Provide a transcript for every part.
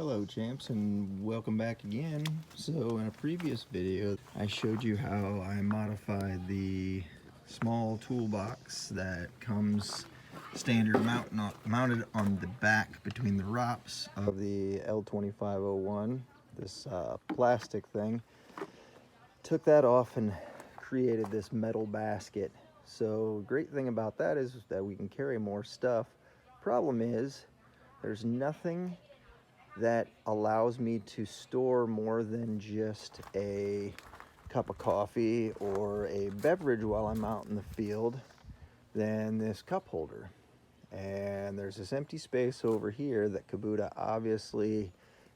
Hello champs, and welcome back again. So in a previous video I showed you how I modified the small toolbox that comes standard mounted on the back between the ROPs of the L2501, this plastic thing. Took that off and created this metal basket. So great thing about that is that we can carry more stuff. Problem is there's nothing that allows me to store more than just a cup of coffee or a beverage while I'm out in the field than this cup holder. And there's this empty space over here that Kubota obviously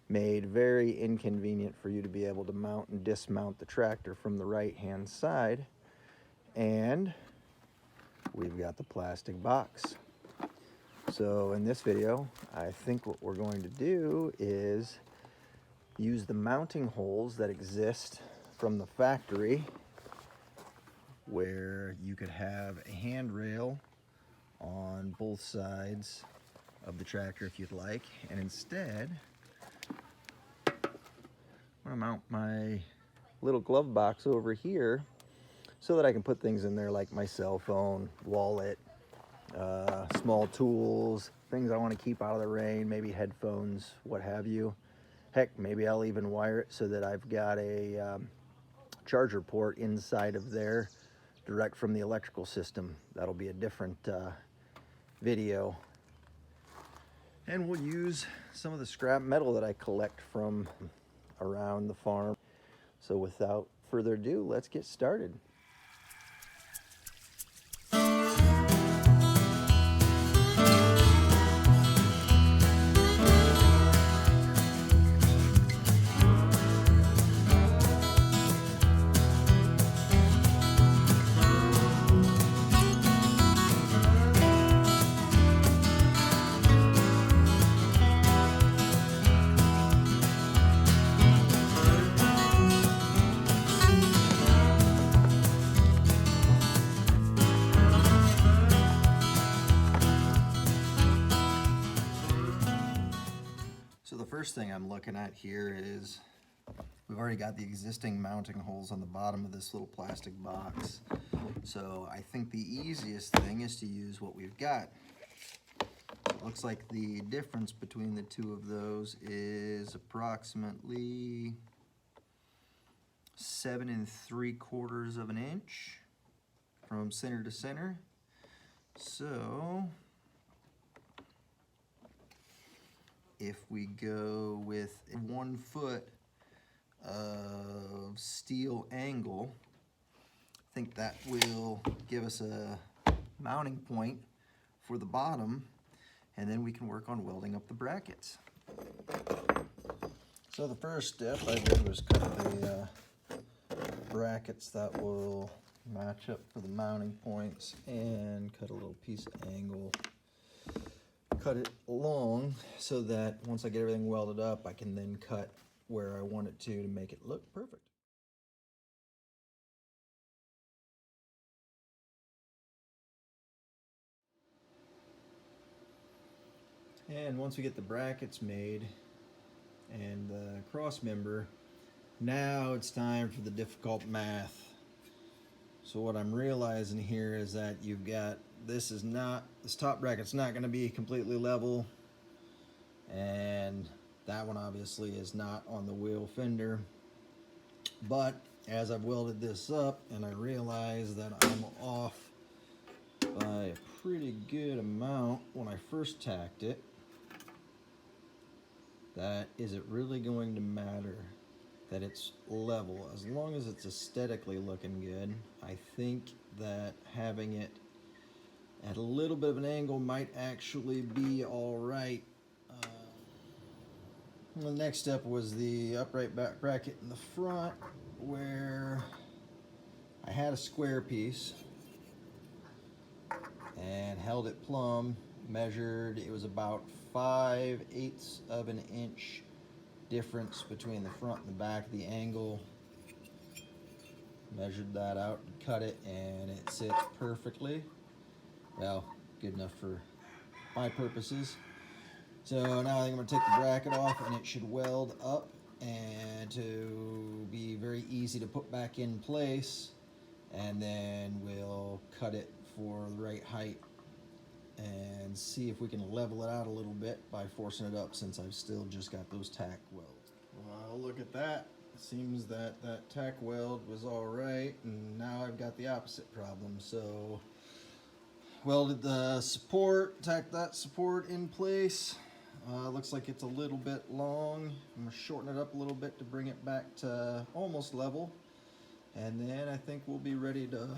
made very inconvenient for you to be able to mount and dismount the tractor from the right hand side. And we've got the plastic box. So in this video, I think what we're going to do is use the mounting holes that exist from the factory, where you could have a handrail on both sides of the tractor if you'd like, and instead I'm going to mount my little glove box over here so that I can put things in there like my cell phone, wallet, small tools, things I want to keep out of the rain, maybe headphones, what have you. Heck, maybe I'll even wire it so that I've got a charger port inside of there direct from the electrical system. That'll be a different video. And we'll use some of the scrap metal that I collect from around the farm. So without further ado, let's get started. So the first thing I'm looking at here is we've already got the existing mounting holes on the bottom of this little plastic box. So I think the easiest thing is to use what we've got. It looks like the difference between the two of those is approximately 7 3/4 of an inch from center to center. So if we go with 1 foot of steel angle, I think that will give us a mounting point for the bottom, and then we can work on welding up the brackets. So the first step I did was cut the brackets that will match up for the mounting points, and cut a little piece of angle. Cut it long so that once I get everything welded up, I can then cut where I want it to make it look perfect. And once we get the brackets made and the cross member, now it's time for the difficult math. So what I'm realizing here is that you've got, this top bracket's not going to be completely level, and that one obviously is not on the wheel fender. But as I've welded this up and I realize that I'm off by a pretty good amount when I first tacked it, that is it really going to matter that it's level? As long as it's aesthetically looking good, I think that having it at a little bit of an angle might actually be all right. The next step was the upright back bracket in the front, where I had a square piece and held it plumb, measured. It was about 5/8 of an inch difference between the front and the back, the angle. Measured that out and cut it, and it sits perfectly. Well, good enough for my purposes. So now I think I'm going to take the bracket off, and it should weld up and to be very easy to put back in place. And then we'll cut it for the right height and see if we can level it out a little bit by forcing it up, since I've still just got those tack welds. Well, look at that. It seems that that tack weld was all right, and now I've got the opposite problem. So welded the support, tacked that support in place. Looks like it's a little bit long. I'm going to shorten it up a little bit to bring it back to almost level. And then I think we'll be ready to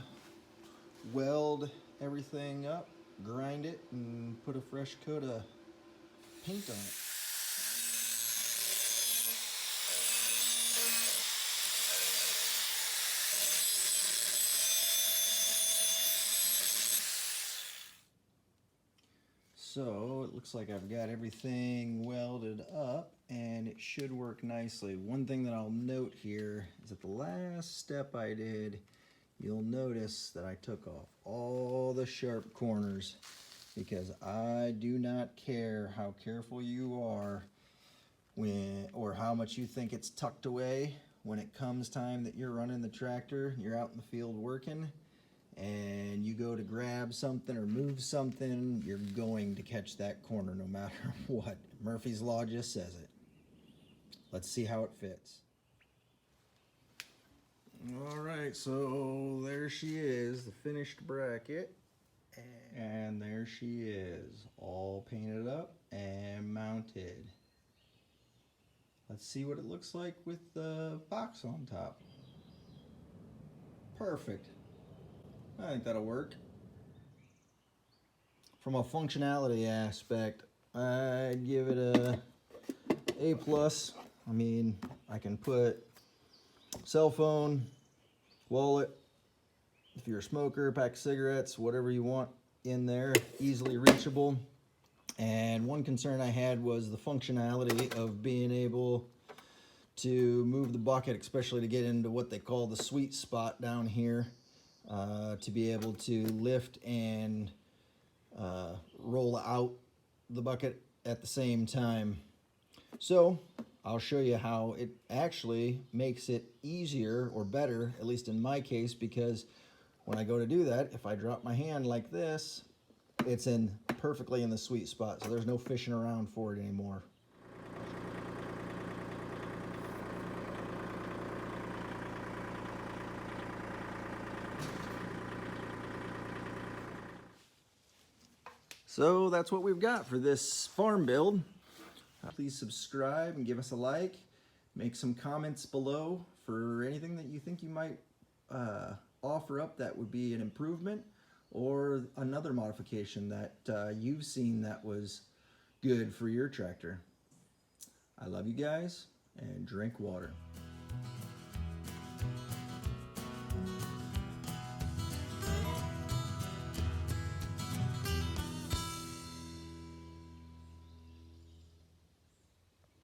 weld everything up, grind it, and put a fresh coat of paint on it. So it looks like I've got everything welded up, and it should work nicely. One thing that I'll note here is that the last step I did, you'll notice that I took off all the sharp corners, because I do not care how careful you are or how much you think it's tucked away. When it comes time that you're running the tractor, you're out in the field working, and you go to grab something or move something, you're going to catch that corner no matter what. Murphy's Law just says it. Let's see how it fits. All right, so there she is, the finished bracket. And there she is, all painted up and mounted. Let's see what it looks like with the box on top. Perfect. I think that'll work. From a functionality aspect, I'd give it a A+. I mean, I can put cell phone, wallet, if you're a smoker, pack of cigarettes, whatever you want in there, easily reachable. And one concern I had was the functionality of being able to move the bucket, especially to get into what they call the sweet spot down here, to be able to lift and roll out the bucket at the same time. So I'll show you how it actually makes it easier, or better, at least in my case, because when I go to do that, if I drop my hand like this, it's in perfectly in the sweet spot, so there's no fishing around for it anymore. So that's what we've got for this farm build. Please subscribe and give us a like. Make some comments below for anything that you think you might offer up that would be an improvement, or another modification that you've seen that was good for your tractor. I love you guys, and drink water.